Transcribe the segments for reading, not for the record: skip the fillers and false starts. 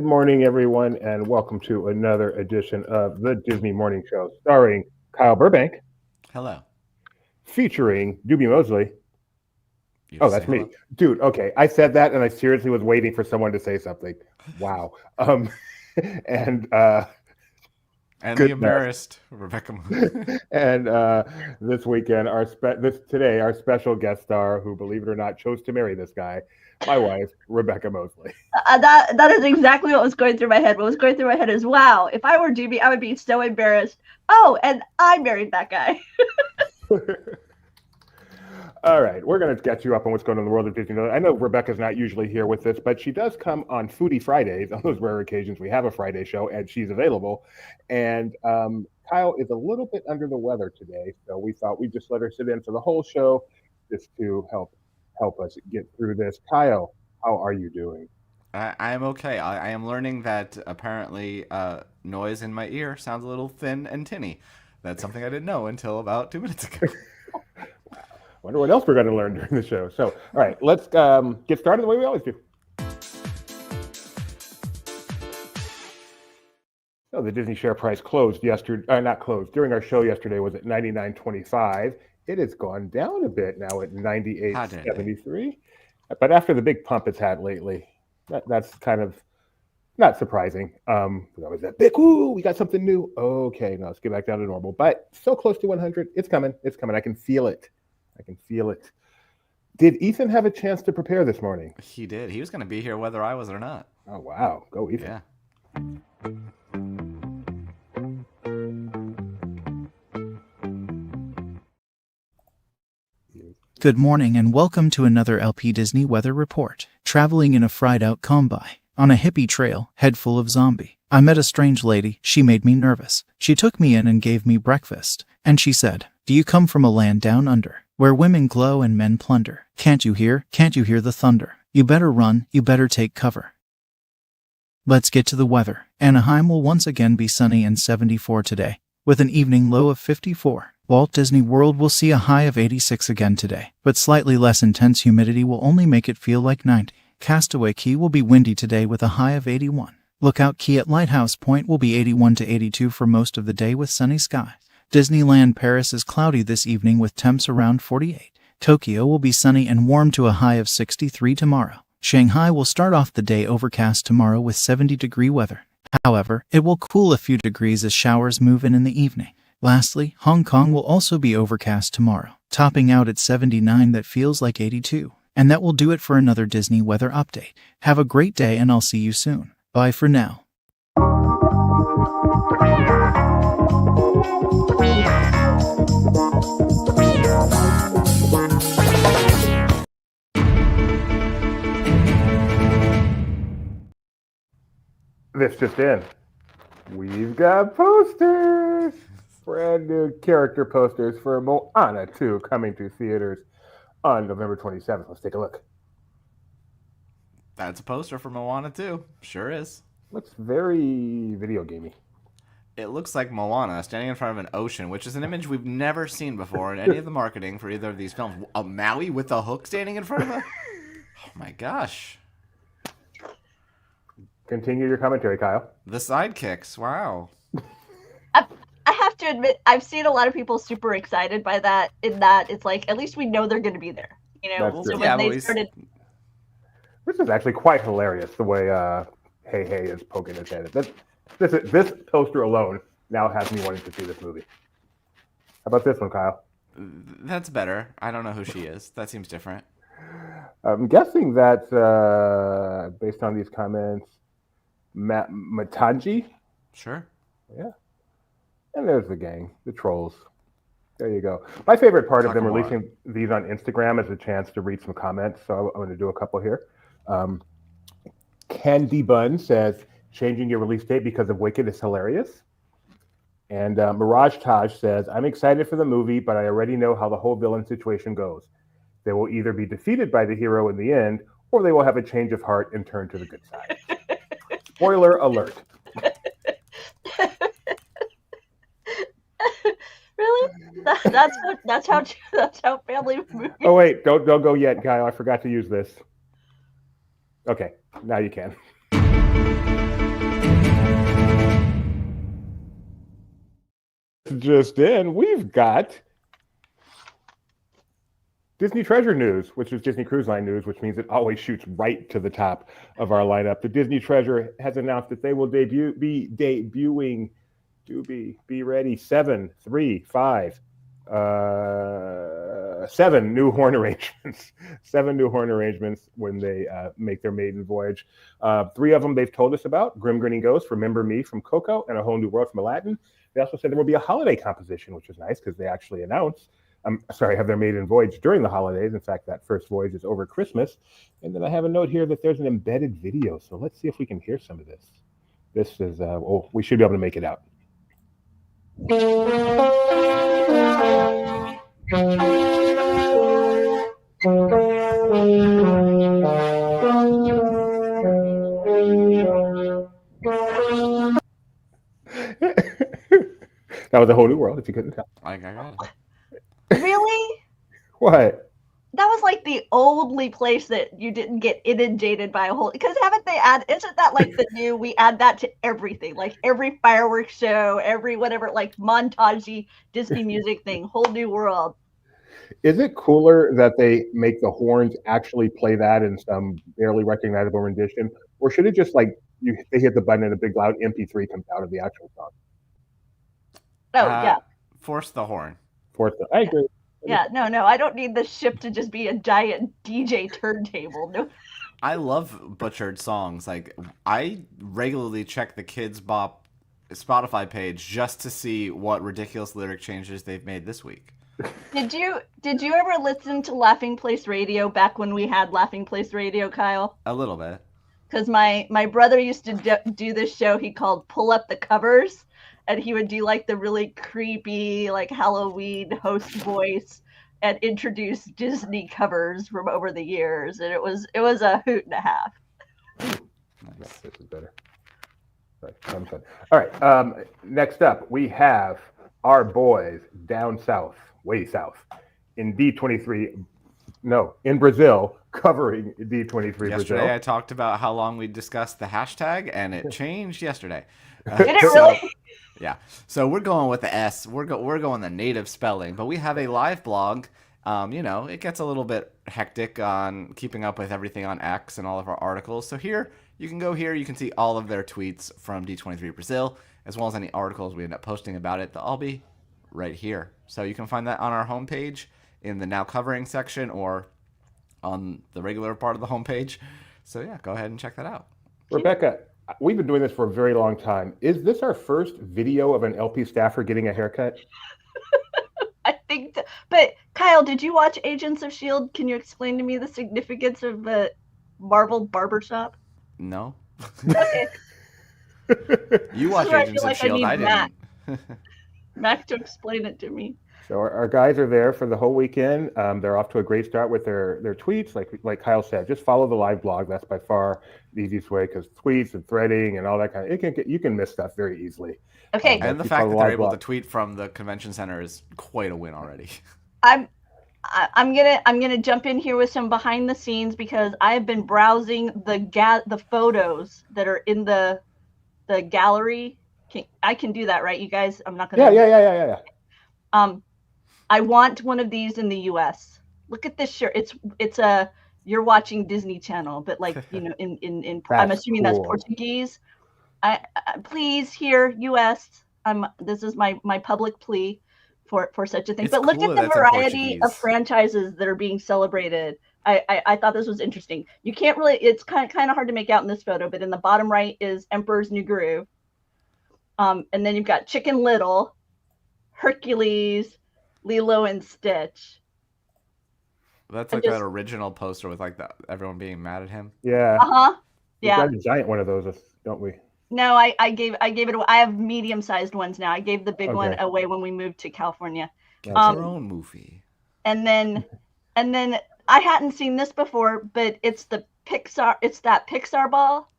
morning, everyone, and welcome to another edition of the Disney Morning Show, starring Kyle Burbank, Hello. featuring Doobie Mosley. You Oh, just that's say me, hello? dude. Okay, I said that, and I seriously was waiting for someone to say something. Wow. And And the goodness, embarrassed Rebecca. and this weekend, today, our special guest star, who, believe it or not, chose to marry this guy, my wife, Rebecca Mosley. That is exactly what was going through my head. What was going through my head is, wow, if I were Doobie, I would be so embarrassed. Oh, and I married that guy. All right, we're going to get you up on what's going on in the world of Disney. I know Rebecca's not usually here with us, but she does come on Foodie Fridays. On those rare occasions we have a Friday show, and she's available. And Kyle is a little bit under the weather today, so we thought we'd just let her sit in for the whole show just to help us get through this. Kyle, how are you doing? I am okay. I am learning that apparently noise in my ear sounds a little thin and tinny. That's something I didn't know until about 2 minutes ago. Wonder what else we're going to learn during the show. So, all right, let's get started the way we always do. So the Disney share price closed yesterday, not closed, during our show yesterday was at $99.25. It has gone down a bit now at $98.73. But after the big pump it's had lately, that's kind of not surprising. We always that big, ooh, we got something new. Okay, now let's get back down to normal. But so close to 100, it's coming. It's coming. I can feel it. Did Ethan have a chance to prepare this morning? He did. He was going to be here whether I was or not. Oh, wow. Go, Ethan. Yeah. Good morning and welcome to another LP Disney weather report. Traveling in a fried-out combi on a hippie trail, head full of zombie. I met a strange lady. She made me nervous. She took me in and gave me breakfast. And she said, "Do you come from a land down under, where women glow and men plunder? Can't you hear the thunder? You better run, you better take cover." Let's get to the weather. Anaheim will once again be sunny and 74 today, with an evening low of 54. Walt Disney World will see a high of 86 again today, but slightly less intense humidity will only make it feel like 90. Castaway Cay will be windy today with a high of 81. Lookout Cay at Lighthouse Point will be 81 to 82 for most of the day with sunny skies. Disneyland Paris is cloudy this evening with temps around 48. Tokyo will be sunny and warm to a high of 63 tomorrow. Shanghai will start off the day overcast tomorrow with 70-degree weather. However, it will cool a few degrees as showers move in the evening. Lastly, Hong Kong will also be overcast tomorrow, topping out at 79 that feels like 82. And that will do it for another Disney weather update. Have a great day and I'll see you soon. Bye for now. This just in. We've got posters. Brand new character posters for Moana 2 coming to theaters on November 27th. Let's take a look. That's a poster for Moana 2. Sure is. Looks very video gamey. It looks like Moana standing in front of an ocean, which is an image we've never seen before in any of the marketing for either of these films. A Maui with a hook standing in front of a... Oh my gosh. Continue your commentary, Kyle. The sidekicks. Wow. I have to admit, I've seen a lot of people super excited by that, in that it's like, at least we know they're going to be there. You know, That's so true. when Yeah, they but started... This is actually quite hilarious, the way Hey Hey is poking his head. This poster alone now has me wanting to see this movie. How about this one, Kyle? That's better. I don't know who she is. That seems different. I'm guessing that, based on these comments, Matanji? Sure. Yeah. And there's the gang, the trolls. There you go. My favorite part of them Takamura. releasing these on Instagram is a chance to read some comments. So I'm going to do a couple here. Candy Bun says, changing your release date because of Wicked is hilarious. And Mirage Taj says, I'm excited for the movie, but I already know how the whole villain situation goes. They will either be defeated by the hero in the end, or they will have a change of heart and turn to the good side. Spoiler alert. Really? That's how family movies. Oh wait, don't go yet, Kyle. I forgot to use this. Okay, now you can. Just in, we've got Disney Treasure News, which is Disney Cruise Line news, which means it always shoots right to the top of our lineup. The Disney Treasure has announced that they will be debuting. Be ready. 7 new horn arrangements. 7 new horn arrangements when they make their maiden voyage. 3 of them they've told us about: Grim Grinning Ghost, Remember Me from Coco, and A Whole New World from Aladdin. They also said there will be a holiday composition, which is nice because they actually announced, have their maiden voyage during the holidays. In fact, that first voyage is over Christmas. And then I have a note here that there's an embedded video. So let's see if we can hear some of this. This is, we should be able to make it out. That was A Whole New World, if you couldn't tell. I got it. Really? What? That was like the only place that you didn't get inundated by a whole. Because haven't they isn't that like the new? We add that to everything, like every fireworks show, every whatever, like montagey Disney music thing. Whole New World. Is it cooler that they make the horns actually play that in some barely recognizable rendition, or should it just like they hit the button and a big loud MP3 comes out of the actual song? Oh yeah. Force the horn. I agree. Yeah, no, I don't need the ship to just be a giant DJ turntable. No. I love butchered songs. Like, I regularly check the Kids Bop Spotify page just to see what ridiculous lyric changes they've made this week. Did you ever listen to Laughing Place Radio back when we had Laughing Place Radio, Kyle? A little bit. Because my brother used to do this show he called Pull Up the Covers. And he would do like the really creepy, like Halloween host voice and introduce Disney covers from over the years. And it was a hoot and a half. Nice. This is better. Right. All right. Next up, we have our boys down south, way south, in Brazil, covering D23 Brazil. Yesterday I talked about how long we discussed the hashtag, and it changed yesterday. Did it really? Yeah, so we're going with the S. We're going the native spelling, but we have a live blog. It gets a little bit hectic on keeping up with everything on X and all of our articles. So you can see all of their tweets from D23 Brazil, as well as any articles we end up posting about it. They'll all be right here. So you can find that on our homepage in the Now Covering section or on the regular part of the homepage. So yeah, go ahead and check that out. Rebecca, we've been doing this for a very long time. Is this our first video of an LP staffer getting a haircut? I think, but Kyle, did you watch Agents of S.H.I.E.L.D.? Can you explain to me the significance of the Marvel barbershop? No. Okay. You watch Agents of S.H.I.E.L.D., I didn't. Mac to explain it to me. So our guys are there for the whole weekend. They're off to a great start with their tweets. Like Kyle said, just follow the live blog. That's by far the easiest way, because tweets and threading and all that kind of you can miss stuff very easily. Okay. And the fact that they're able to tweet from the convention center is quite a win already. I'm gonna jump in here with some behind the scenes, because I have been browsing the photos that are in the gallery. I can do that, right, you guys? I'm not gonna. Yeah. I want one of these in the U.S. Look at this shirt. It's a you're watching Disney Channel, but like in I'm assuming that's Portuguese. I please here U.S. This is my public plea for such a thing. But look at the variety of franchises that are being celebrated. I thought this was interesting. You can't really. It's kind of hard to make out in this photo, but in the bottom right is Emperor's New Groove. And then you've got Chicken Little, Hercules, Lilo and Stitch. That's like that original poster with like everyone being mad at him. Yeah. Yeah. We've got a giant one of those, don't we? No, I gave it away. I have medium-sized ones now. I gave the big one away when we moved to California. That's your own movie. And then I hadn't seen this before, but it's that Pixar ball,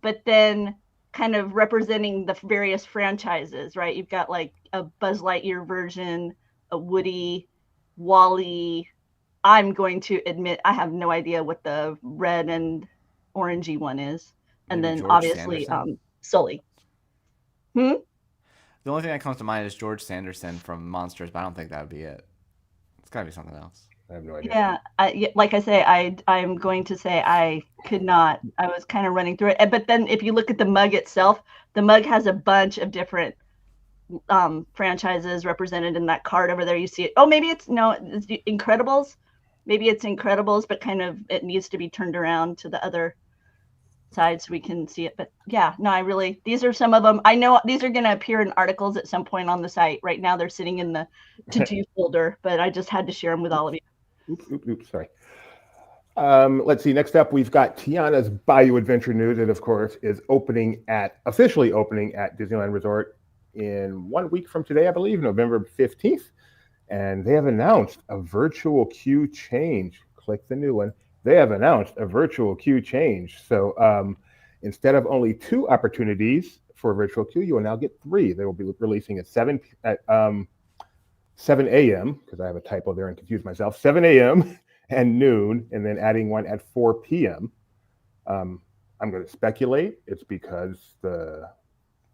but then kind of representing the various franchises, right? You've got like a Buzz Lightyear version, a Woody, Wall-E. I'm going to admit I have no idea what the red and orangey one is. And Maybe then George obviously Sanderson. Sully. The only thing that comes to mind is George Sanderson from Monsters, but I don't think that would be it. It's got to be something else. I have no idea. Yeah, like I say, I'm going to say I could not. I was kind of running through it, but then if you look at the mug itself, the mug has a bunch of different franchises represented in that card over there. You see it. Oh, maybe it's Incredibles. Maybe it's Incredibles, but kind of it needs to be turned around to the other side so we can see it. But yeah, no, these are some of them. I know these are going to appear in articles at some point on the site. Right now they're sitting in the to-do folder, but I just had to share them with all of you. Oops, sorry. Let's see. Next up, we've got Tiana's Bayou Adventure News. It, of course, is officially opening at Disneyland Resort in 1 week from today, I believe, November 15th. And they have announced a virtual queue change. Click the new one. They have announced a virtual queue change. So instead of only 2 opportunities for a virtual queue, you will now get 3. They will be releasing at 7 a.m., because I have a typo there and confused myself, 7 a.m. and noon, and then adding one at 4 p.m. I'm going to speculate it's because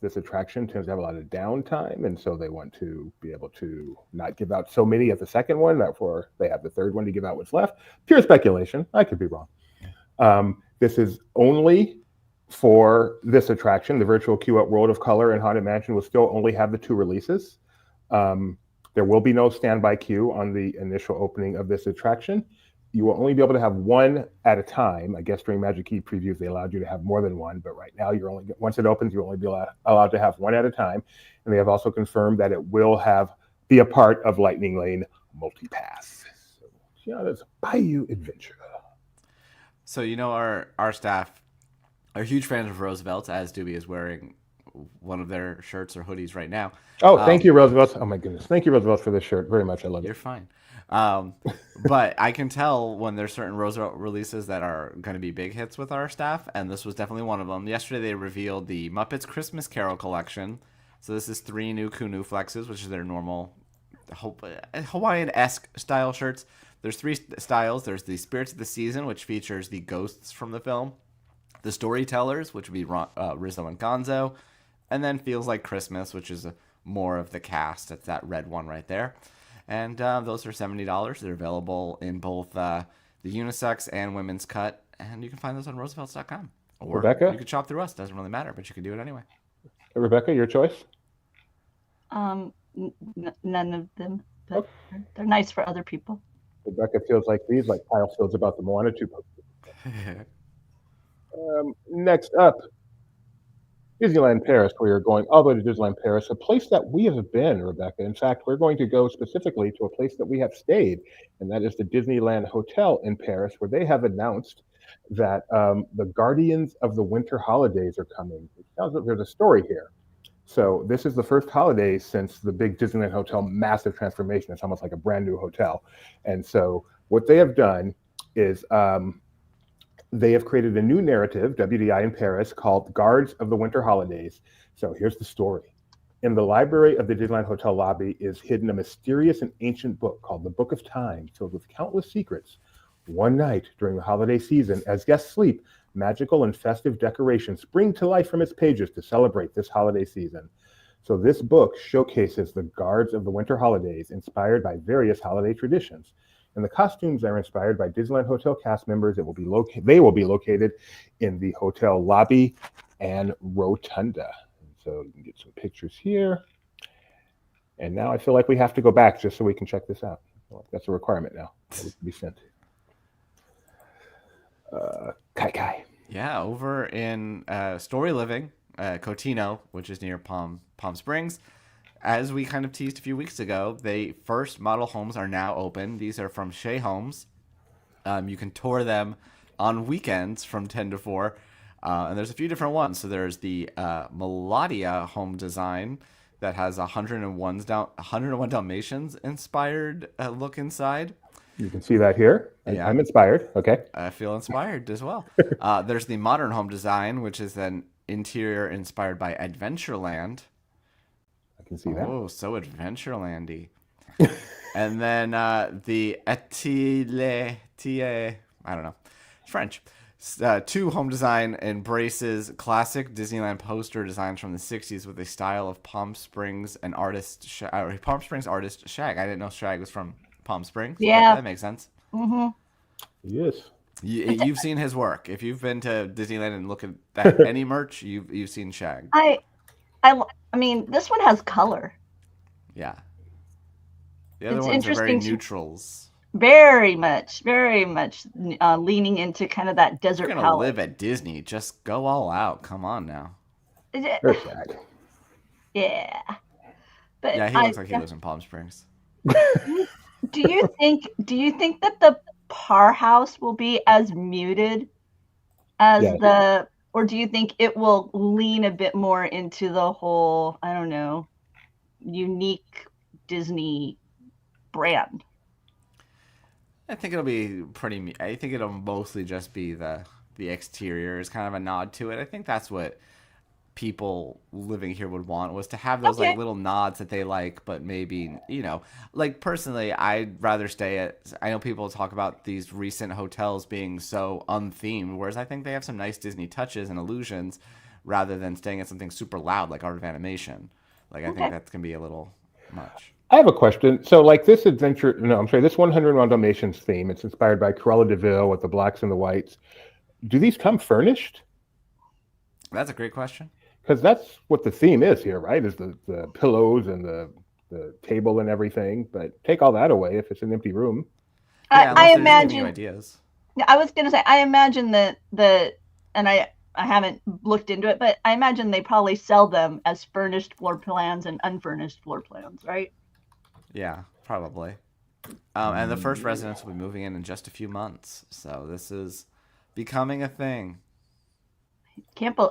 this attraction tends to have a lot of downtime, and so they want to be able to not give out so many at the second one, therefore they have the third one to give out what's left. Pure speculation. I could be wrong. This is only for this attraction. The virtual queue at World of Color and Haunted Mansion will still only have the 2 releases. There will be no standby queue on the initial opening of this attraction. You will only be able to have 1 at a time. I guess during Magic Key previews, they allowed you to have more than 1, but right now once it opens, you'll only be allowed to have 1 at a time. And they have also confirmed that it will be a part of Lightning Lane Multipass. So, that's Bayou Adventure. So, our staff are huge fans of Roosevelt, as Doobie is wearing one of their shirts or hoodies right now. Oh, thank you, Roosevelt. Oh my goodness. Thank you, Roosevelt, for this shirt. Very much. I love it. You're fine. But I can tell when there's certain Roosevelt releases that are going to be big hits with our staff, and this was definitely one of them. Yesterday they revealed the Muppets Christmas Carol collection. So this is 3 new Kunu Flexes, which is their normal Hawaiian-esque style shirts. There's 3 styles. There's the Spirits of the Season, which features the ghosts from the film. The Storytellers, which would be Rizzo and Gonzo. And then Feels Like Christmas, which is more of the cast. It's that red one right there. And those are $70. They're available in both the unisex and women's cut. And you can find those on roosevelts.com. Or Rebecca? You can shop through us. Doesn't really matter, but you can do it anyway. Rebecca, your choice? None of them. But they're nice for other people. Rebecca feels like these, like Kyle feels about the Moana 2 posters. Next up, Disneyland Paris. We are going all the way to Disneyland Paris, a place that we have been, Rebecca. In fact, we're going to go specifically to a place that we have stayed, and that is the Disneyland Hotel in Paris, where they have announced that the Guardians of the Winter Holidays are coming. It sounds like there's a story here. So this is the first holiday since the big Disneyland Hotel massive transformation. It's almost like a brand new hotel. And so what they have done is they have created a new narrative, WDI in Paris, called Guards of the Winter Holidays. So here's the story. In the library of the Disneyland Hotel lobby is hidden a mysterious and ancient book called the Book of Time, filled with countless secrets. One night during the holiday season, as guests sleep, magical and festive decorations spring to life from its pages to celebrate this holiday season. So this book showcases the Guards of the Winter Holidays, inspired by various holiday traditions. And the costumes are inspired by Disneyland Hotel cast members. They will be located in the hotel lobby and rotunda. And so you can get some pictures here. And now I feel like we have to go back just so we can check this out. That's a requirement now. That will be sent. Kai. Yeah, over in Story Living, Cotino, which is near Palm Springs. As we kind of teased a few weeks ago, the first model homes are now open. These are from Shea Homes. You can tour them on weekends from 10 to 4. And there's a few different ones. So there's the Melodia home design that has 101 Dalmatians inspired look inside. You can see that here. Yeah. I'm inspired. Okay. I feel inspired as well. There's the modern home design, which is an interior inspired by Adventureland. I can see that. Oh, so Adventurelandy. And then the Atelier, I don't know, French. Two, home design embraces classic Disneyland poster designs from the 60s with a style of Palm Springs artist Shag. I didn't know Shag was from Palm Springs. Yeah. That makes sense. Mm-hmm. Yes. You've seen his work. If you've been to Disneyland and look at any merch, you've seen Shag. I mean, this one has color. Yeah. The other It's ones are very interesting neutrals. Very much leaning into kind of that desert You're gonna palette. live at Disney. Just go all out. Come on now. They're Shag. Yeah. But Yeah, he looks like he lives in Palm Springs. Do you think that the Par House will be as muted as or do you think it will lean a bit more into the whole, I don't know, unique Disney brand? I think it'll be I think it'll mostly just be the exterior is kind of a nod to it. I think that's what people living here would want, was to have those like little nods that they like, but maybe, like personally, I'd rather stay at, I know people talk about these recent hotels being so unthemed, whereas I think they have some nice Disney touches and illusions rather than staying at something super loud like Art of Animation. Like, I think that can be a little much. I have a question. So, like this this 101 Dalmatians theme, it's inspired by Cruella de Vil with the blacks and the whites. Do these come furnished? That's a great question. Because that's what the theme is here, right? Is the pillows and the table and everything. But take all that away if it's an empty room. I imagine. Ideas. I was going to say, I imagine that and I haven't looked into it, but I imagine they probably sell them as furnished floor plans and unfurnished floor plans, right? Yeah, probably. And the first residents will be moving in just a few months, so this is becoming a thing.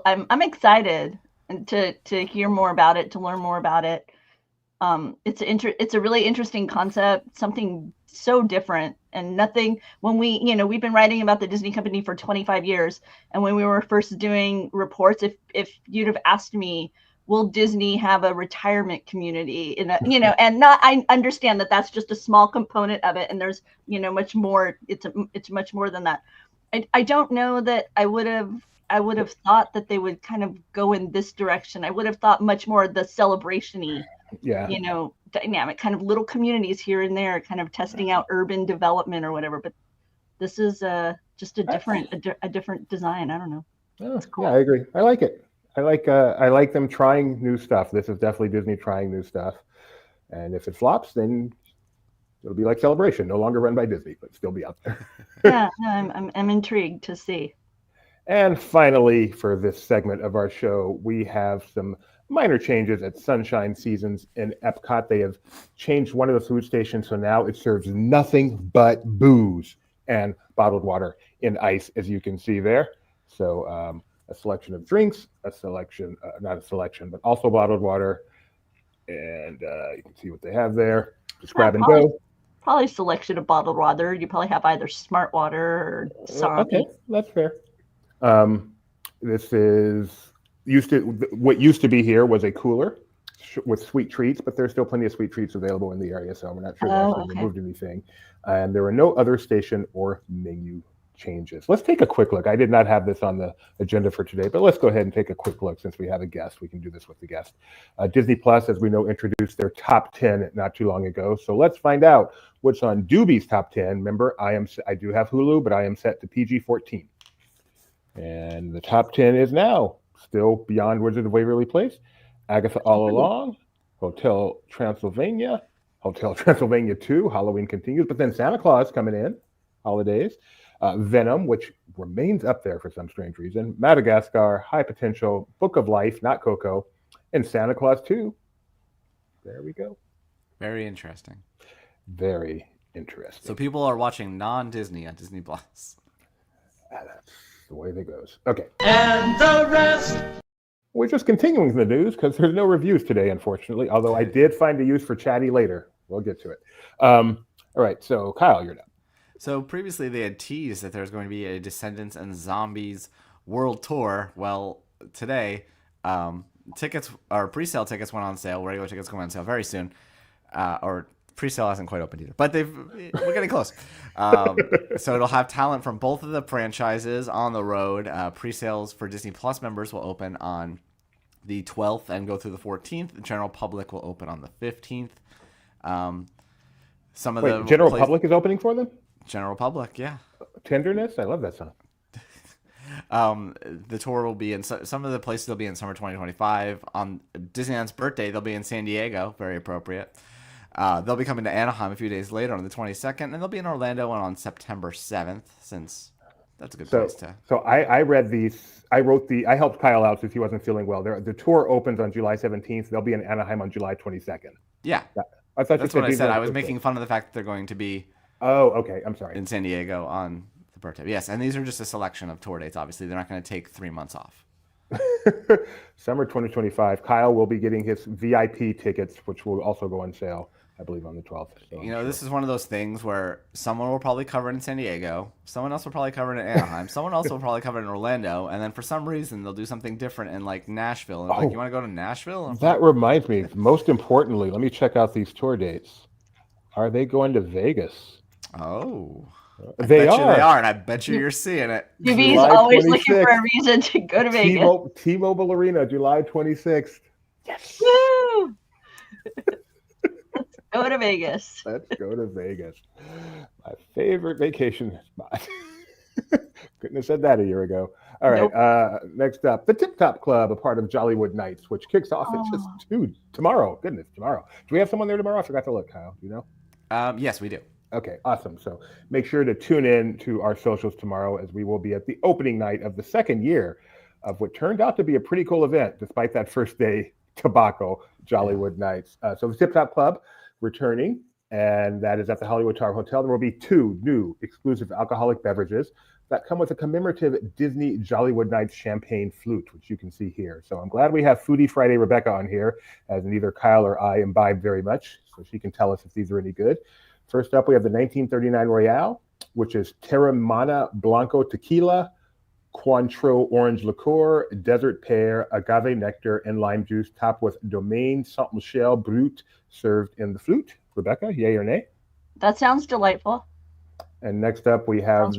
I'm excited to hear more about it, to learn more about it. It's a really interesting concept, something so different, and nothing. When we've been writing about the Disney company for 25 years, and when we were first doing reports, if you'd have asked me, will Disney have a retirement community and I understand that that's just a small component of it, and there's much more. It's much more than that. I don't know that I would have thought that they would kind of go in this direction. I would have thought much more the celebration-y, dynamic, kind of little communities here and there, kind of testing out urban development or whatever. But this is just a different design. I don't know. Oh, cool. Yeah, I agree. I like it. I like them trying new stuff. This is definitely Disney trying new stuff. And if it flops, then it'll be like Celebration, no longer run by Disney, but still be out there. Yeah, I'm intrigued to see. And finally, for this segment of our show, we have some minor changes at Sunshine Seasons in EPCOT. They have changed one of the food stations, so now it serves nothing but booze and bottled water in ice, as you can see there. So a selection of drinks, not a selection, but also bottled water. And you can see what they have there. Just grab and go. Probably selection of bottled water. You probably have either Smart Water or Zombie. Okay, that's fair. This is what used to be here was a cooler with sweet treats, but there's still plenty of sweet treats available in the area, so we're not sure they actually removed anything. And there are no other station or menu changes. Let's take a quick look. I did not have this on the agenda for today, but let's go ahead and take a quick look since we have a guest. We can do this with the guest. Disney Plus, as we know, introduced their top 10 not too long ago. So let's find out what's on Doobie's top 10. Remember, I do have Hulu, but I am set to PG-14. And the top 10 is now still Beyond Wizard of Waverly Place, Agatha All Along, Hotel Transylvania 2, Halloween Continues, but then Santa Claus coming in, holidays, Venom, which remains up there for some strange reason, Madagascar, High Potential, Book of Life, not Coco, and Santa Claus 2. There we go. Very interesting. Very interesting. So people are watching non-Disney on Disney Plus. That's the way that goes. Okay. And the rest. We're just continuing the news because there's no reviews today, unfortunately, although I did find a use for Chatty later. We'll get to it. All right, so Kyle, you're done. So previously they had teased that there's going to be a Descendants and Zombies world tour. Well, today, tickets or pre-sale tickets went on sale. Regular tickets go on sale very soon. Or Pre-sale hasn't quite opened either, but we're getting close. So it'll have talent from both of the franchises on the road. Pre-sales for Disney Plus members will open on the 12th and go through the 14th. The general public will open on the 15th. General public is opening for them? General public, yeah. Tenderness? I love that song. The tour will be in some of the places. They'll be in summer 2025. On Disneyland's birthday, they'll be in San Diego. Very appropriate. They'll be coming to Anaheim a few days later on the 22nd, and they'll be in Orlando on September 7th, since that's a good place to. So I read these. I helped Kyle out since he wasn't feeling well. The tour opens on July 17th. They'll be in Anaheim on July 22nd. Yeah. I thought that's what I said. I was making fun of the fact that they're going to be. Oh, okay. I'm sorry. In San Diego on the birthday. Yes, and these are just a selection of tour dates. Obviously, they're not going to take 3 months off. Summer 2025. Kyle will be getting his VIP tickets, which will also go on sale, I believe, on the 12th. So this is one of those things where someone will probably cover it in San Diego, someone else will probably cover it in Anaheim, someone else will probably cover it in Orlando, and then for some reason they'll do something different in like Nashville. And like, you want to go to Nashville? That reminds me. Most importantly, let me check out these tour dates. Are they going to Vegas? Oh. They are, and I bet you're seeing it. He's always looking for a reason to go to Vegas. T-Mobile Arena, July 26th. Yes. Woo! Let's go to Vegas. Let's go to Vegas. My favorite vacation spot. Couldn't have said that a year ago. All right. Nope. Next up, the Tip Top Club, a part of Jollywood Nights, which kicks off tomorrow. Goodness, tomorrow. Do we have someone there tomorrow? I forgot to look, Kyle. Do you know? Yes, we do. Okay, awesome. So make sure to tune in to our socials tomorrow, as we will be at the opening night of the second year of what turned out to be a pretty cool event, despite that first day tobacco, Jollywood Nights. So the Tip Top Club returning, and that is at the Hollywood Tower Hotel. There will be 2 new exclusive alcoholic beverages that come with a commemorative Disney Jollywood Nights champagne flute, which you can see here. So I'm glad we have Foodie Friday Rebecca on here, as neither Kyle or I imbibe very much, so she can tell us if these are any good. First up, we have the 1939 Royale, which is Teremana Blanco Tequila, Cointreau Orange Liqueur, Desert Pear, Agave Nectar, and Lime Juice, topped with Domaine Saint-Michel Brut, served in the flute. Rebecca, yay or nay? That sounds delightful. And next up, we have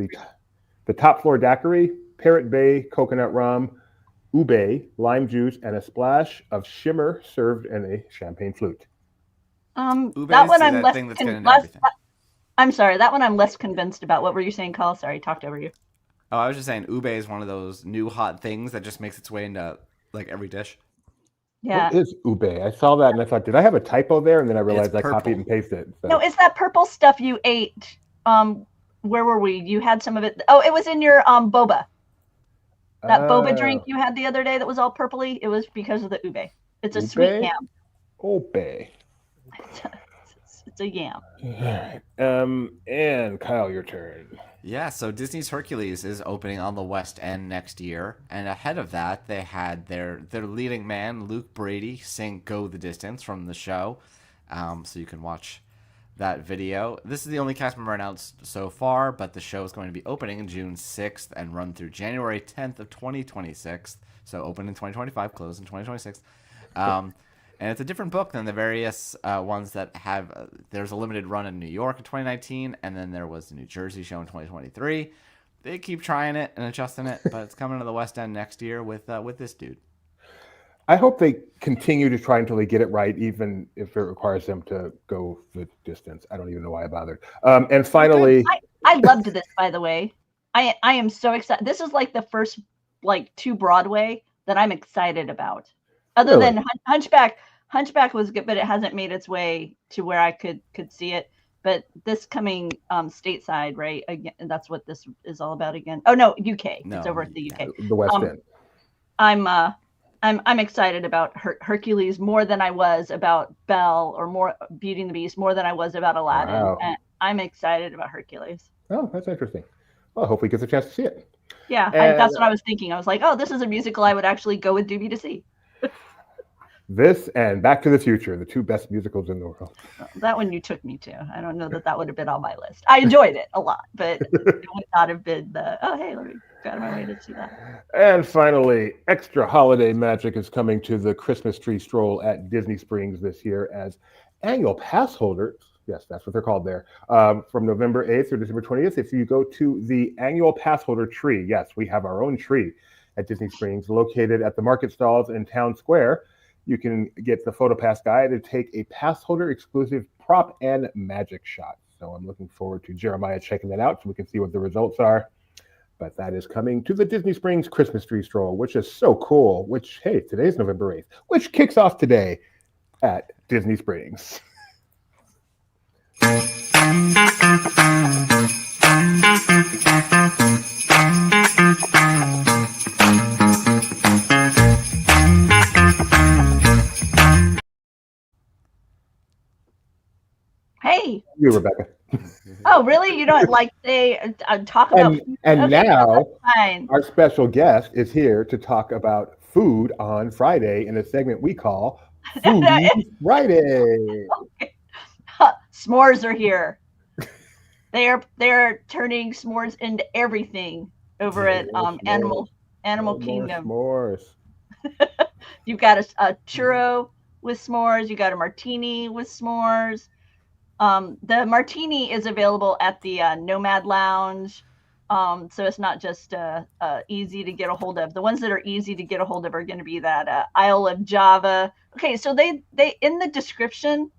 the Top Floor Daiquiri, Parrot Bay Coconut Rum, Ube, Lime Juice, and a splash of shimmer, served in a champagne flute. That one I'm less convinced about. What were you saying, Carl? Sorry, I talked over you. Oh, I was just saying ube is one of those new hot things that just makes its way into like every dish. Yeah. What is ube? I saw that and I thought, did I have a typo there? And then I realized I copied and pasted it. So. No, it's that purple stuff you ate. Where were we? You had some of it. Oh, it was in your boba. That boba drink you had the other day that was all purpley. It was because of the ube. It's a sweet yam. Ube. It's a yam. And Kyle, your turn. Yeah, so Disney's Hercules is opening on the West End next year, and ahead of that, they had their leading man, Luke Brady, sing "Go the Distance" from the show, so you can watch that video. This is the only cast member announced so far, but the show is going to be opening June 6th and run through January 10th of 2026. So open in 2025, close in 2026. And it's a different book than the various ones that have. There's a limited run in New York in 2019, and then there was the New Jersey show in 2023. They keep trying it and adjusting it, but it's coming to the West End next year with this dude. I hope they continue to try until they get it right, even if it requires them to go the distance. I don't even know why I bothered. And finally, I loved this, by the way. I am so excited. This is like the first 2 Broadway that I'm excited about. Other than Hunchback was good, but it hasn't made its way to where I could see it. But this coming stateside, right? Again, that's what this is all about again. Oh no, UK. No, it's over at the UK. The West End. I'm excited about Hercules more than I was about Belle, or more Beauty and the Beast more than I was about Aladdin. Wow. And I'm excited about Hercules. Oh, that's interesting. Well, I hope we get the chance to see it. Yeah, that's what I was thinking. I was like, oh, this is a musical I would actually go with Doobie to see. This and Back to the Future, the 2 best musicals in the world. That one you took me to. I don't know that would have been on my list. I enjoyed it a lot, but it would not have been hey, let me go out of my way to see that. And finally, extra holiday magic is coming to the Christmas tree stroll at Disney Springs this year, as annual pass holders Yes, that's what they're called there. From November 8th through December 20th. If you go to the annual pass holder tree, yes, we have our own tree at Disney Springs, located at the market stalls in Town Square. You can get the photo pass guide to take a pass holder exclusive prop and magic shot. So I'm looking forward to Jeremiah checking that out so we can see what the results are. But that is coming to the Disney Springs Christmas tree stroll, which is so cool. Which, hey, today's November 8th, which kicks off today at Disney Springs. Hey. You, Rebecca. Oh, really? You don't like say talk about food? And Okay, now fine. our special guest is here to talk about food on Friday in a segment we call Foodie Friday. Okay. S'mores are here. They're turning s'mores into everything over at Animal Kingdom. S'mores. You've got a churro with s'mores. You got a martini with s'mores. The martini is available at the Nomad Lounge, so it's not just easy to get a hold of. The ones that are easy to get a hold of are going to be that Isle of Java. Okay, so they in the description,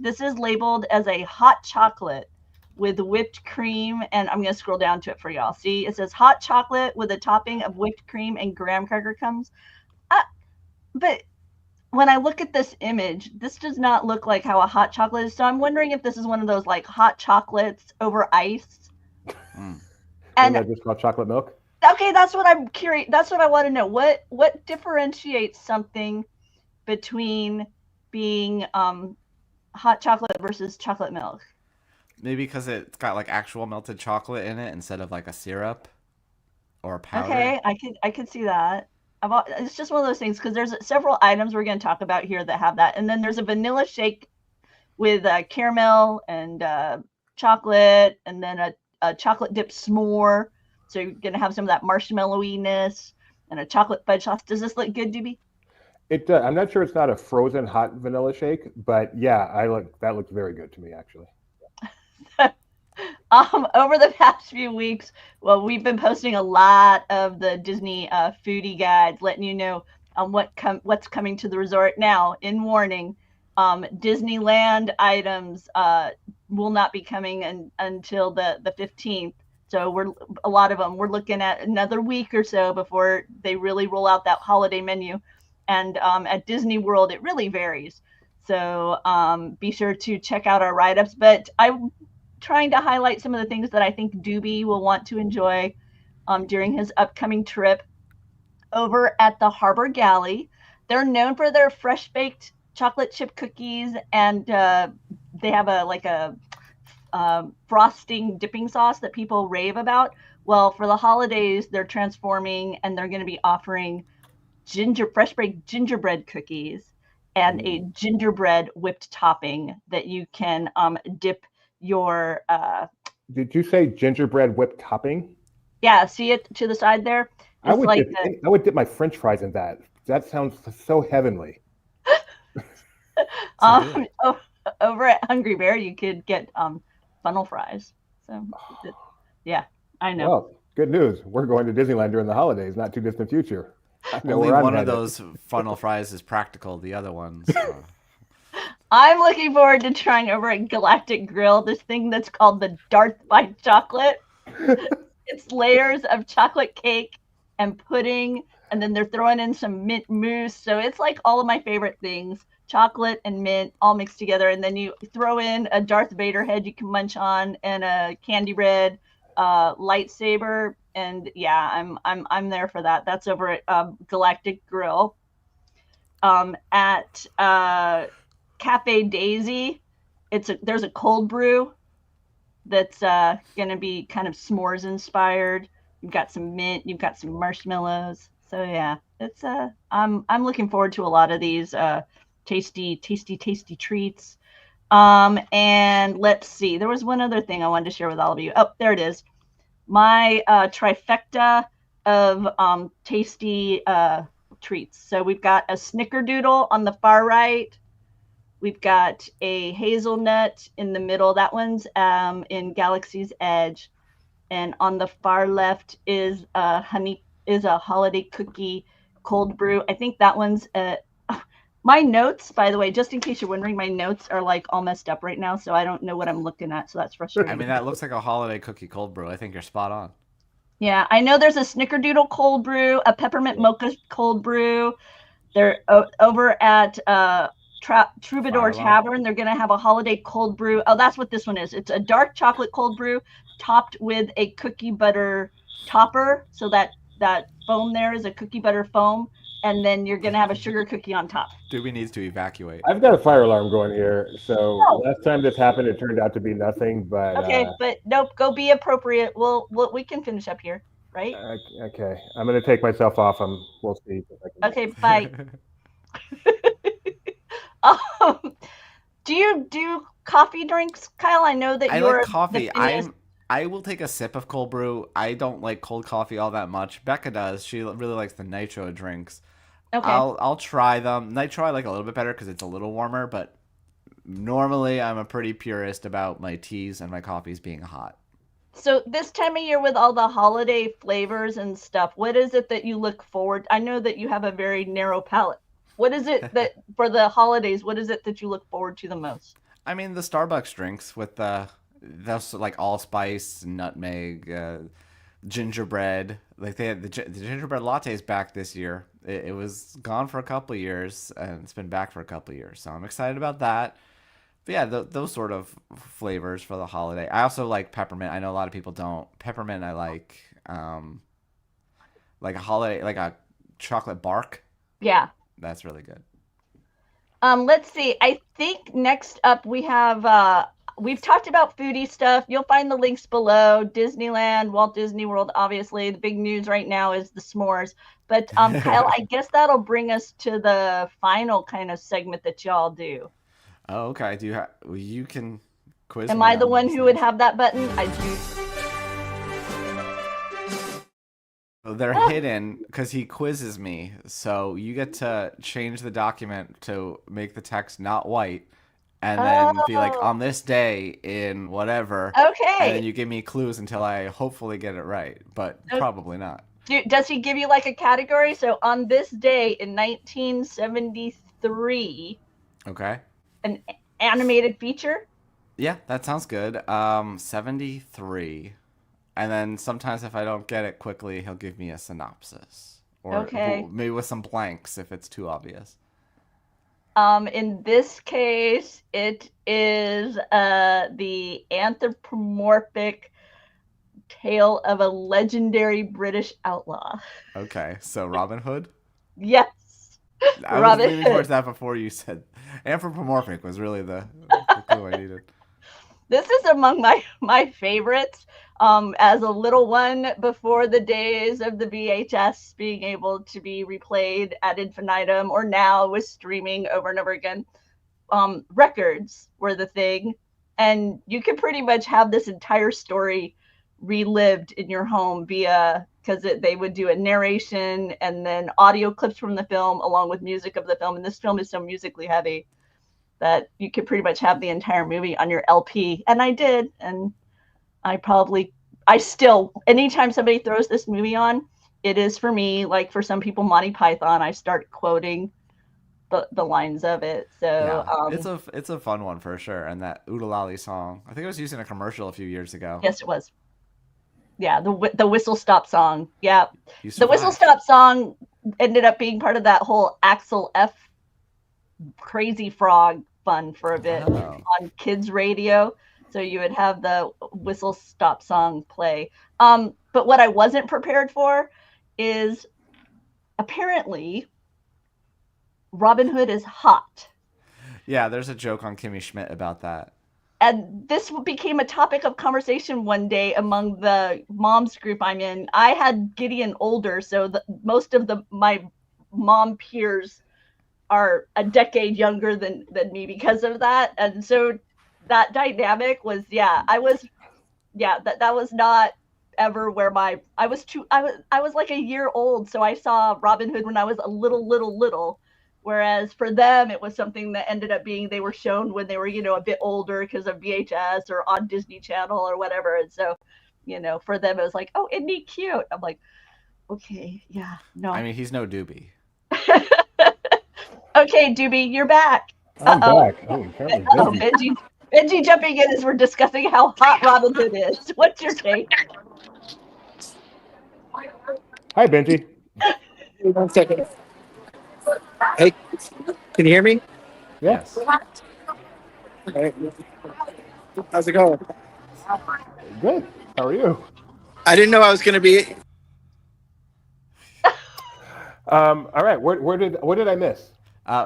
this is labeled as a hot chocolate with whipped cream, and I'm going to scroll down to it for y'all. See, it says hot chocolate with a topping of whipped cream and graham cracker crumbs. But when I look at this image, this does not look like how a hot chocolate is. So I'm wondering if this is one of those like hot chocolates over ice. And And that just called chocolate milk. okay, that's what I'm curious. That's what I want to know. What differentiates something between being hot chocolate versus chocolate milk? Maybe because it's got like actual melted chocolate in it instead of like a syrup or a powder. Okay, I could see that. It's just one of those things because there's several items we're going to talk about here that have that, and then there's a vanilla shake with caramel and chocolate, and then a chocolate dip s'more. So you're going to have some of that marshmallowiness and a chocolate fudge sauce. Does this look good, Doobie? It does. I'm not sure it's not a frozen hot vanilla shake, but yeah, that looks very good to me actually. Over the past few weeks, well, we've been posting a lot of the Disney foodie guides, letting you know what's coming to the resort. Now, in warning, Disneyland items will not be coming until the 15th. So a lot of them we're looking at another week or so before they really roll out that holiday menu. And at Disney World, it really varies. So be sure to check out our write-ups. But I'm trying to highlight some of the things that I think Doobie will want to enjoy during his upcoming trip over at the Harbor Galley. They're known for their fresh baked chocolate chip cookies, and they have a frosting dipping sauce that people rave about. Well, for the holidays, they're transforming, and they're going to be offering fresh baked gingerbread cookies and a gingerbread whipped topping that you can dip your Did you say gingerbread whipped topping? Yeah, see it to the side there? I would dip my French fries in that. That sounds so heavenly. Over at Hungry Bear, you could get funnel fries. So, yeah, I know. Well, good news. We're going to Disneyland during the holidays, not too distant future. Only one of those funnel fries is practical. The other ones. I'm looking forward to trying over at Galactic Grill this thing that's called the Darth by Chocolate. It's layers of chocolate cake and pudding, and then they're throwing in some mint mousse. So it's like all of my favorite things, chocolate and mint all mixed together. And then you throw in a Darth Vader head you can munch on and a candy red lightsaber. And yeah, I'm there for that. That's over at Galactic Grill. At Cafe Daisy, there's a cold brew that's gonna be kind of s'mores inspired. You've got some mint, you've got some marshmallows. So yeah, it's I'm looking forward to a lot of these tasty treats. And let's see, there was one other thing I wanted to share with all of you. Oh, there it is. My trifecta of tasty treats. So we've got a snickerdoodle on the far right. We've got a hazelnut in the middle. That one's in Galaxy's Edge. And on the far left is a holiday cookie cold brew. I think that one's my notes, by the way, just in case you're wondering, my notes are like all messed up right now, so I don't know what I'm looking at, so that's frustrating. I mean, that looks like a holiday cookie cold brew. I think you're spot on. Yeah, I know there's a snickerdoodle cold brew, a peppermint mocha cold brew. They're over at Troubadour Tavern. They're going to have a holiday cold brew. Oh, that's what this one is. It's a dark chocolate cold brew topped with a cookie butter topper. So that foam there is a cookie butter foam. And then you're going to have a sugar cookie on top. Dewey needs to evacuate. I've got a fire alarm going here. So last time this happened, it turned out to be nothing. But okay, but nope, go be appropriate. We can finish up here, right? Okay, I'm going to take myself off. We'll see. Okay, bye. Do you do coffee drinks, Kyle? I know that you're like coffee. I will take a sip of cold brew. I don't like cold coffee all that much. Becca does. She really likes the nitro drinks. Okay. I'll try them. Nitro I like a little bit better because it's a little warmer, but normally I'm a pretty purist about my teas and my coffees being hot. So this time of year with all the holiday flavors and stuff, what is it that you look forward? I know that you have a very narrow palate. What is it that for the holidays, what is it that you look forward to the most? I mean, the Starbucks drinks with that's like allspice, nutmeg, gingerbread. Like they had the gingerbread lattes back this year. It was gone for a couple of years, and it's been back for a couple of years. So I'm excited about that. But yeah, those sort of flavors for the holiday. I also like peppermint. I know a lot of people don't. Peppermint I like a holiday, like a chocolate bark. Yeah. That's really good. Let's see. I think next up we have we've talked about foodie stuff. You'll find the links below. Disneyland, Walt Disney World, obviously. The big news right now is the s'mores. But Kyle, I guess that'll bring us to the final kind of segment that y'all do. Oh, okay. You can quiz. Am I the one who would have that button? I do. They're hidden because he quizzes me. So you get to change the document to make the text not white. And then be like, on this day in whatever. Okay. And then you give me clues until I hopefully get it right. But probably not. Does he give you like a category? So on this day in 1973. Okay. An animated feature? Yeah, that sounds good. 73. And then sometimes if I don't get it quickly, he'll give me a synopsis. Or maybe with some blanks if it's too obvious. In this case, it is the anthropomorphic tale of a legendary British outlaw. Okay, so Robin Hood? Yes. I was leaning towards that before you said anthropomorphic was really the clue I needed. This is among my favorites. As a little one, before the days of the VHS being able to be replayed ad infinitum, or now with streaming over and over again, records were the thing. And you could pretty much have this entire story relived in your home because they would do a narration and then audio clips from the film along with music of the film. And this film is so musically heavy that you could pretty much have the entire movie on your LP. And I did. And I still, anytime somebody throws this movie on, it is for me, like for some people, Monty Python, I start quoting the lines of it. So yeah, it's a fun one for sure. And that Oodalali song, I think it was used in a commercial a few years ago. Yes, it was. Yeah, the Whistle Stop song. Yeah. The Whistle Stop song ended up being part of that whole Axel F. Crazy Frog fun for a bit on kids radio. So you would have the Whistle Stop song play. But what I wasn't prepared for is apparently Robin Hood is hot. Yeah, there's a joke on Kimmy Schmidt about that. And this became a topic of conversation one day among the moms group I'm in. I had Gideon older, so most of my mom peers are a decade younger than me because of that. And so that dynamic was, that was not ever where I was like a year old. So I saw Robin Hood when I was a little. Whereas for them, it was something that ended up being they were shown when they were, a bit older because of VHS or on Disney Channel or whatever. And so, for them, it was like, oh, isn't he cute? I'm like, okay, yeah, no. I mean, he's no doobie. Okay, Doobie, you're back. I'm back. Oh, apparently Benji jumping in as we're discussing how hot Robin Hood is. What's your take? Hi, Benji. 1 second. Hey, can you hear me? Yes. Hey. How's it going? Good. How are you? I didn't know I was going to be. All right. What did I miss?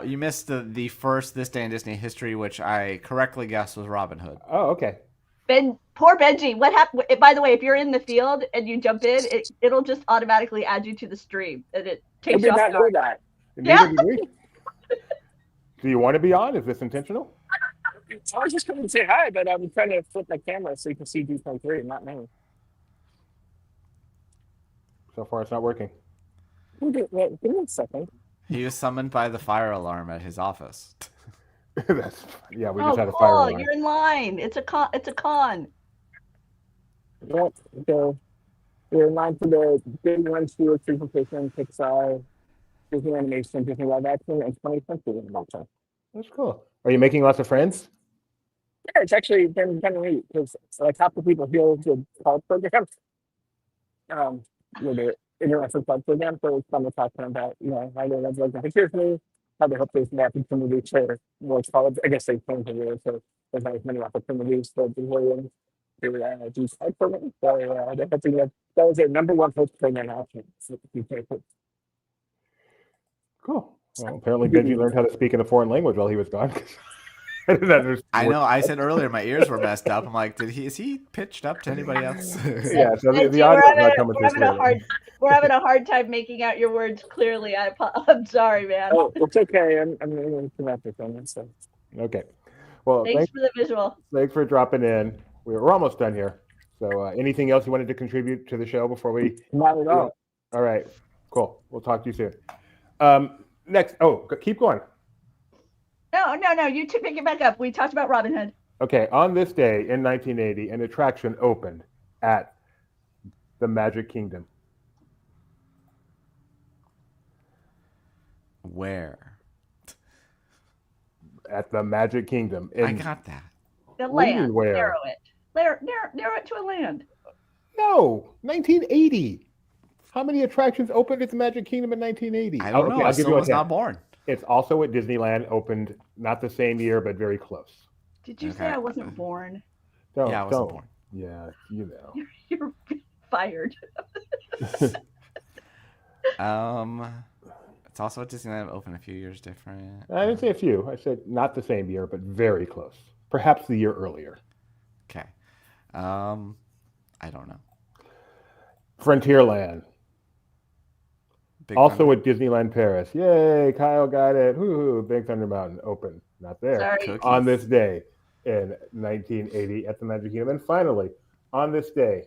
You missed the first This Day in Disney history, which I correctly guessed was Robin Hood. Oh, okay. Poor Benji. What happened? By the way, if you're in the field and you jump in, it'll just automatically add you to the stream, and it takes you off guard. That. Neither did we. Do you want to be on? Is this intentional? I was just coming to say hi, but I'm trying to flip my camera so you can see D23, not me. So far, it's not working. Wait, give me a second. He was summoned by the fire alarm at his office. We just had a fire cool. alarm. You're in line. It's a con. Yep. So we're in line for the big one tour presentation, Pixar, Disney Animation, Disney Live Action, and 20th Century Animation. That's cool. Are you making lots of friends? Yeah, it's actually been kind of neat because like half the people here did college programs. With the international club program, so it's fun to talk to them about, how they love like here's me, how they hope there's more opportunity for more college. I guess they plan to do it, so there's not as many opportunities for the Williams to do college programs. So they're hoping that was their number one hope for their option. Cool. Well, apparently Benji learned how to speak in a foreign language while he was gone. I know. I said earlier my ears were messed up. I'm like, is he pitched up to anybody else? Yeah. So the audio is not coming through. We're having a hard time making out your words clearly. I'm sorry, man. Oh, it's okay. I'm going to come after them. So. Okay. Well, thanks for the visual. Thanks for dropping in. We're almost done here. So anything else you wanted to contribute to the show before we? Not at all. All right. Cool. We'll talk to you soon. Next. Oh, keep going. No. You pick it back up. We talked about Robin Hood. Okay. On this day in 1980, an attraction opened at the Magic Kingdom. Where? At the Magic Kingdom. I got that. The land. Where? Narrow it. Narrow it to a land. No, 1980. How many attractions opened at the Magic Kingdom in 1980? I don't know. I still was not born. It's also at Disneyland, opened not the same year, but very close. Did you say I wasn't born? I wasn't born. Yeah, you know. You're fired. It's also at Disneyland, open a few years different. I didn't say a few. I said not the same year, but very close. Perhaps the year earlier. Okay. I don't know. Frontierland. Big also Thunder. at Disneyland Paris. Yay, Kyle got it. Woo-hoo, Big Thunder Mountain open. Not there. Sorry. On this day in 1980 at the Magic Kingdom. And finally, on this day,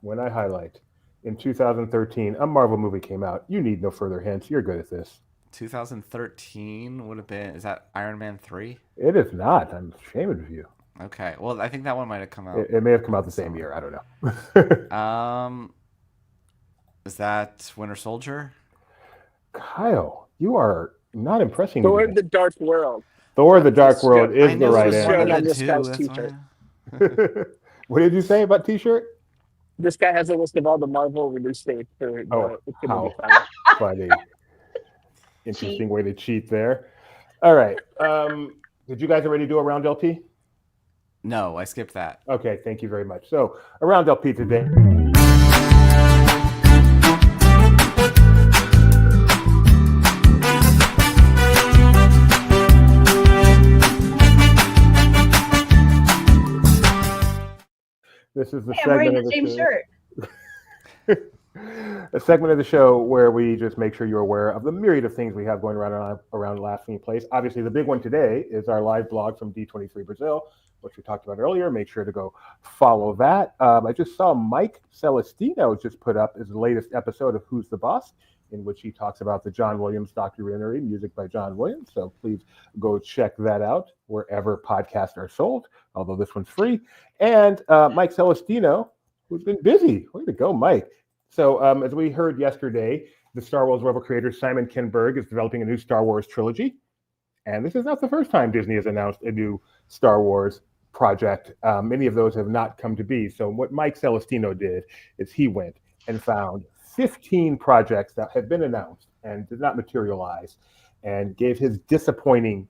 when I highlight, in 2013, a Marvel movie came out. You need no further hints. You're good at this. 2013 would have been, is that Iron Man 3? It is not. I'm ashamed of you. Okay. Well, I think that one might have come out. It may have come out the same year. I don't know. Is that Winter Soldier? Kyle, you are not impressing me. Thor: The Dark World. Thor: The Dark World is the right answer. answer. What did you say about T-shirt? This guy has a list of all the Marvel release dates for how funny. Interesting way to cheat there. All right. Did you guys already do a round LP? No, I skipped that. Okay, thank you very much. So, around LP today. This is the segment of the same show. Shirt. A segment of the show where we just make sure you're aware of the myriad of things we have going around Laughing Place. Obviously, the big one today is our live blog from D23 Brazil, which we talked about earlier. Make sure to go follow that. I just saw Mike Celestino just put up his latest episode of Who's the Boss. in which he talks about the John Williams documentary, music by John Williams. So please go check that out wherever podcasts are sold, although this one's free. And Mike Celestino, who's been busy. Way to go, Mike. So as we heard yesterday, the Star Wars Rebel creator Simon Kinberg is developing a new Star Wars trilogy. And this is not the first time Disney has announced a new Star Wars project. Many of those have not come to be. So what Mike Celestino did is he went and found 15 projects that had been announced and did not materialize, and gave his disappointment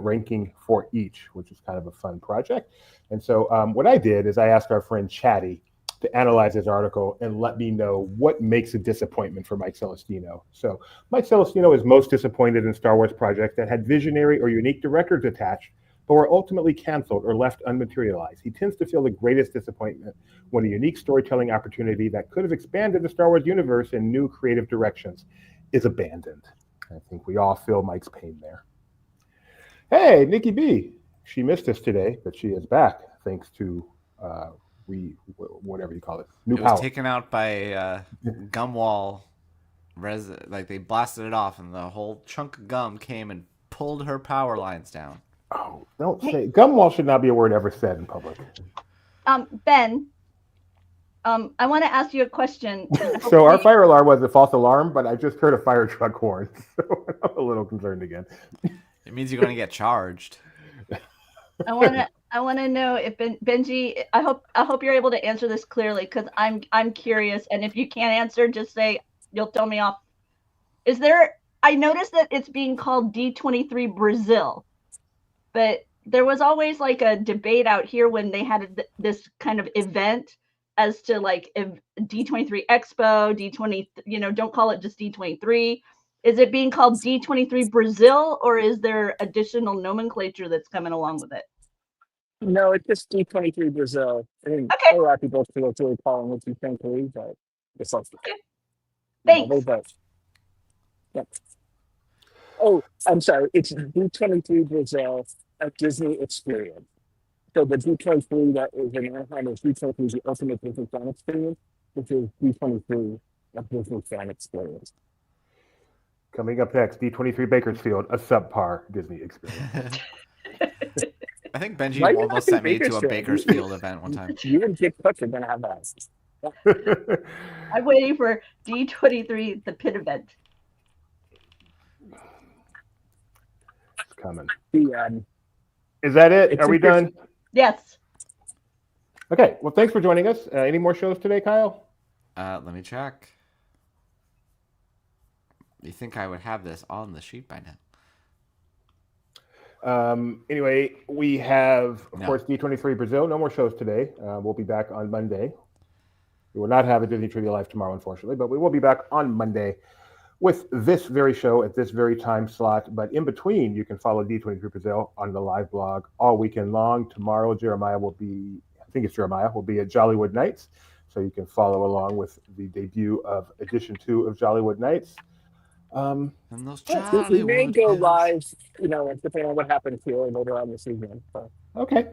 ranking for each, which is kind of a fun project. And so what I did is I asked our friend Chatty to analyze his article and let me know what makes a disappointment for Mike Celestino. So Mike Celestino is most disappointed in Star Wars projects that had visionary or unique directors attached, but were ultimately canceled or left unmaterialized. He tends to feel the greatest disappointment when a unique storytelling opportunity that could have expanded the Star Wars universe in new creative directions is abandoned. I think we all feel Mike's pain there. Hey, Nikki B. She missed us today, but she is back thanks to whatever you call it. New It was power. taken out by gum wall. Like they blasted it off, and the whole chunk of gum came and pulled her power lines down. Oh, don't say gumwall should not be a word ever said in public. Ben, I want to ask you a question. So our fire alarm was a false alarm, but I just heard a fire truck horn, so I'm a little concerned again. It means you're going to get charged. I want to know if Benji. I hope you're able to answer this clearly, because I'm curious. And if you can't answer, just say you'll tell me off. I noticed that it's being called D23 Brazil, but there was always like a debate out here when they had this kind of event as to like if D23 Expo, D20, don't call it just D23. Is it being called D23 Brazil, or is there additional nomenclature that's coming along with it? No, it's just D23 Brazil. I mean, Okay. a lot of people feel really calling it D23, but it's like, Okay. Thanks. Yep. Oh, I'm sorry. It's D23 Brazil, a Disney experience. So the D23 that is in Anaheim is D23 the ultimate Disney fan experience, which is D23 a Disney fan experience. Coming up next, D23 Bakersfield, a subpar Disney experience. I think Benji Why you almost not sent me to a Bakersfield? Bakersfield event one time. You and Dick Cook are going to have that. I'm waiting for D23 the pit event. It's coming. Is that it? Are we done? Yes. Okay. Well, thanks for joining us. Any more shows today, Kyle? Let me check. You think I would have this on the sheet by now? Anyway, we have, of course, D23 Brazil. No more shows today. We'll be back on Monday. We will not have a Disney Trivia Live tomorrow, unfortunately, but we will be back on Monday with this very show at this very time slot. But in between, you can follow D23 Brazil on the live blog all weekend long. Tomorrow, Jeremiah will be at Jollywood Nights. So you can follow along with the debut of edition 2 of Jollywood Nights. And those we may Jollywood go hills. live, depending on what happens here later on this evening. So. Okay.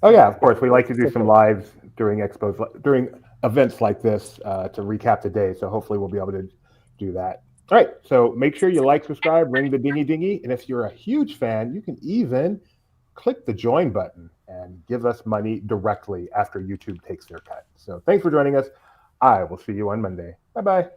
Oh yeah, of course. We like to do some lives during expos, during events like this to recap the day. So hopefully we'll be able to do that. All right. So make sure you like, subscribe, ring the dingy, and if you're a huge fan, you can even click the join button and give us money directly after YouTube takes their cut. So thanks for joining us. I will see you on Monday. Bye-bye.